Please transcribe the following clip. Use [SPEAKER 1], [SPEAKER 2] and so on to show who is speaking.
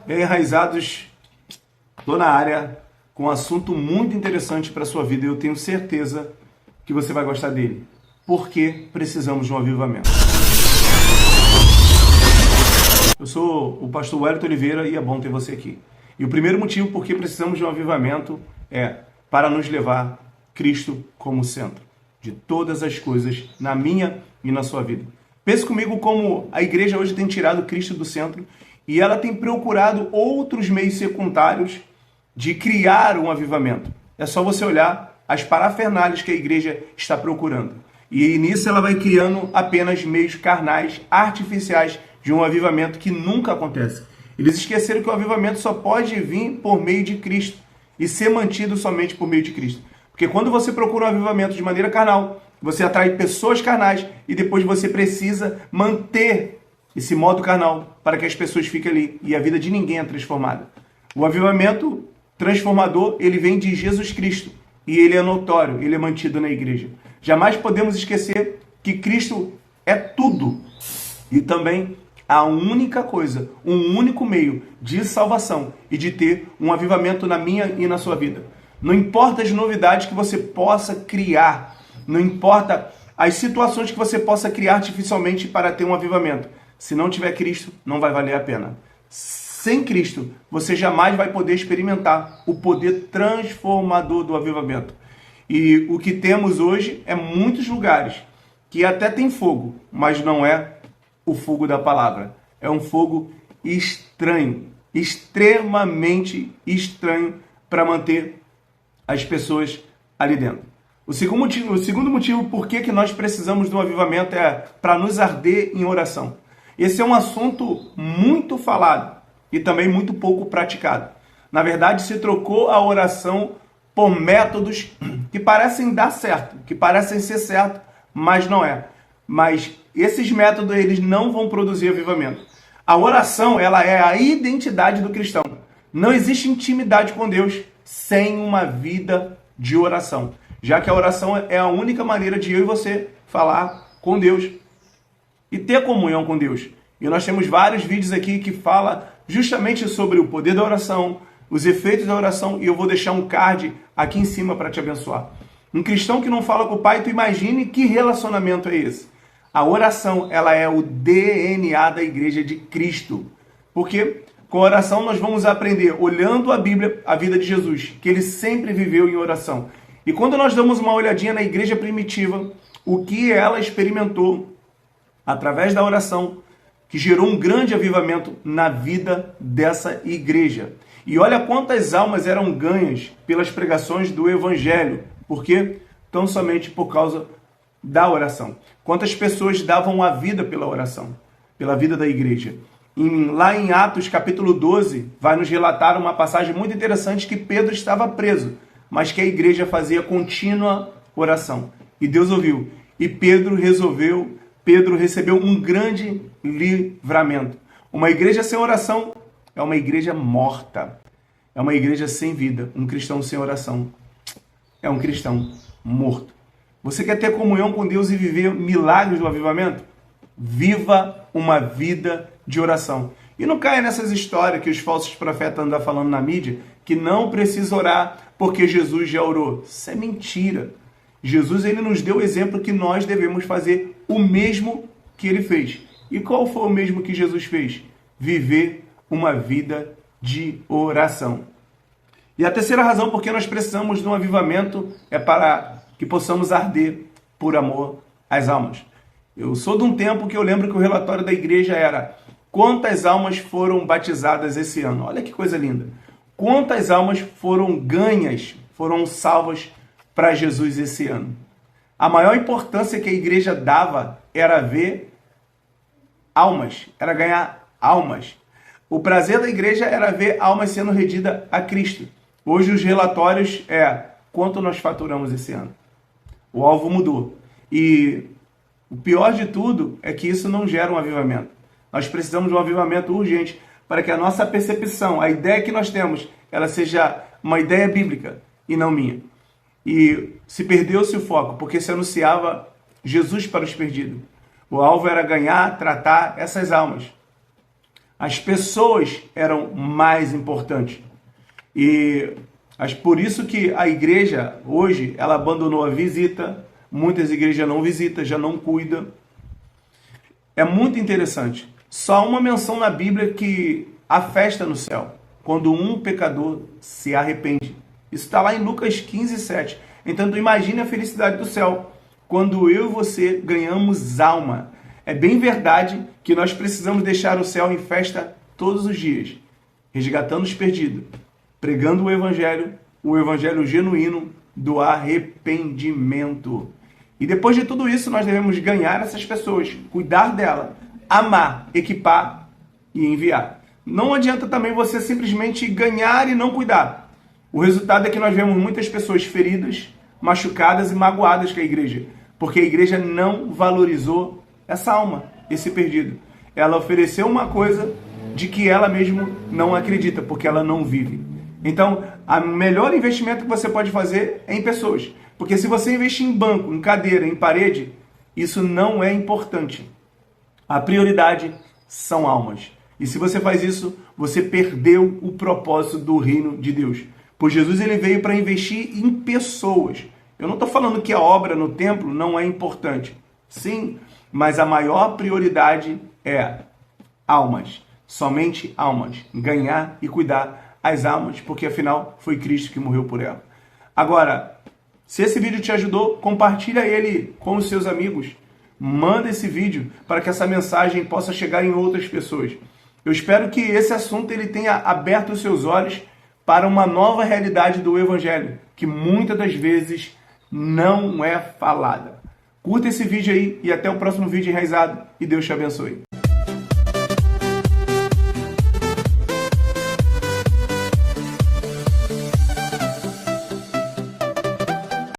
[SPEAKER 1] E aí, Enraizados, estou na área com um assunto muito interessante para a sua vida e eu tenho certeza que você vai gostar dele. Por que precisamos de um avivamento? Eu sou o pastor Wellington Oliveira e é bom ter você aqui. E o primeiro motivo por que precisamos de um avivamento é para nos levar Cristo como centro de todas as coisas na minha e na sua vida. Pense comigo como a igreja hoje tem tirado Cristo do centro e ela tem procurado outros meios secundários de criar um avivamento. É só você olhar as parafernálias que a igreja está procurando. E nisso ela vai criando apenas meios carnais, artificiais, de um avivamento que nunca acontece. Eles esqueceram que o avivamento só pode vir por meio de Cristo e ser mantido somente por meio de Cristo. Porque quando você procura um avivamento de maneira carnal, você atrai pessoas carnais e depois você precisa manter esse modo carnal para que as pessoas fiquem ali e a vida de ninguém é transformada. O avivamento transformador, ele vem de Jesus Cristo e ele é notório, ele é mantido na igreja. Jamais podemos esquecer que Cristo é tudo e também a única coisa, um único meio de salvação e de ter um avivamento na minha e na sua vida. Não importa as novidades que você possa criar, não importa as situações que você possa criar artificialmente para ter um avivamento. Se não tiver Cristo, não vai valer a pena. Sem Cristo, você jamais vai poder experimentar o poder transformador do avivamento. E o que temos hoje é muitos lugares que até tem fogo, mas não é o fogo da palavra. É um fogo estranho, extremamente estranho para manter as pessoas ali dentro. O segundo motivo por que nós precisamos de um avivamento é para nos arder em oração. Esse é um assunto muito falado e também muito pouco praticado. Na verdade, se trocou a oração por métodos que parecem dar certo, que parecem ser certo, mas não é. Mas esses métodos, eles não vão produzir avivamento. A oração, ela é a identidade do cristão. Não existe intimidade com Deus sem uma vida de oração. Já que a oração é a única maneira de eu e você falar com Deus e ter comunhão com Deus. E nós temos vários vídeos aqui que falam justamente sobre o poder da oração, os efeitos da oração, e eu vou deixar um card aqui em cima para te abençoar. Um cristão que não fala com o Pai, tu imagine que relacionamento é esse. A oração, ela é o DNA da igreja de Cristo. Porque com a oração nós vamos aprender, olhando a Bíblia, a vida de Jesus, que ele sempre viveu em oração. E quando nós damos uma olhadinha na igreja primitiva, o que ela experimentou através da oração, que gerou um grande avivamento na vida dessa igreja. E olha quantas almas eram ganhas pelas pregações do Evangelho. Por quê? Tão somente por causa da oração. Quantas pessoas davam a vida pela oração, pela vida da igreja. Lá em Atos capítulo 12, vai nos relatar uma passagem muito interessante que Pedro estava preso, mas que a igreja fazia contínua oração. E Deus ouviu. E Pedro recebeu um grande livramento. Uma igreja sem oração é uma igreja morta. É uma igreja sem vida. Um cristão sem oração é um cristão morto. Você quer ter comunhão com Deus e viver milagres do avivamento? Viva uma vida de oração. E não caia nessas histórias que os falsos profetas andam falando na mídia, que não precisa orar porque Jesus já orou. Isso é mentira. Jesus, ele nos deu o exemplo que nós devemos fazer o mesmo que ele fez. E qual foi o mesmo que Jesus fez? Viver uma vida de oração. E a terceira razão por que nós precisamos de um avivamento é para que possamos arder por amor às almas. Eu sou de um tempo que eu lembro que o relatório da igreja era: quantas almas foram batizadas esse ano? Olha que coisa linda. Quantas almas foram ganhas, foram salvas para Jesus esse ano? A maior importância que a igreja dava era ver almas, era ganhar almas. O prazer da igreja era ver almas sendo rendidas a Cristo. Hoje os relatórios quanto nós faturamos esse ano. O alvo mudou. E o pior de tudo é que isso não gera um avivamento. Nós precisamos de um avivamento urgente para que a nossa percepção, a ideia que nós temos, ela seja uma ideia bíblica e não minha. E se perdeu-se o foco, porque se anunciava Jesus para os perdidos. O alvo era ganhar, tratar essas almas. As pessoas eram mais importantes. E por isso que a igreja, hoje, ela abandonou a visita. Muitas igrejas não visitam, já não cuidam. É muito interessante. Só uma menção na Bíblia que há festa no céu, quando um pecador se arrepende. Isso está lá em Lucas 15, 7. Então, imagine a felicidade do céu, quando eu e você ganhamos alma. É bem verdade que nós precisamos deixar o céu em festa todos os dias, resgatando os perdidos, pregando o evangelho genuíno do arrependimento. E depois de tudo isso, nós devemos ganhar essas pessoas, cuidar dela, amar, equipar e enviar. Não adianta também você simplesmente ganhar e não cuidar. O resultado é que nós vemos muitas pessoas feridas, machucadas e magoadas com a igreja, porque a igreja não valorizou essa alma, esse perdido. Ela ofereceu uma coisa de que ela mesma não acredita, porque ela não vive. Então, o melhor investimento que você pode fazer é em pessoas. Porque se você investir em banco, em cadeira, em parede, isso não é importante. A prioridade são almas. E se você faz isso, você perdeu o propósito do reino de Deus. Pois Jesus ele veio para investir em pessoas. Eu não estou falando que a obra no templo não é importante. Sim, mas a maior prioridade é almas. Somente almas. Ganhar e cuidar as almas, porque afinal foi Cristo que morreu por ela. Agora, se esse vídeo te ajudou, compartilha ele com os seus amigos. Manda esse vídeo para que essa mensagem possa chegar em outras pessoas. Eu espero que esse assunto ele tenha aberto os seus olhos para uma nova realidade do Evangelho, que muitas das vezes não é falada. Curta esse vídeo aí e até o próximo vídeo enraizado. E Deus te abençoe.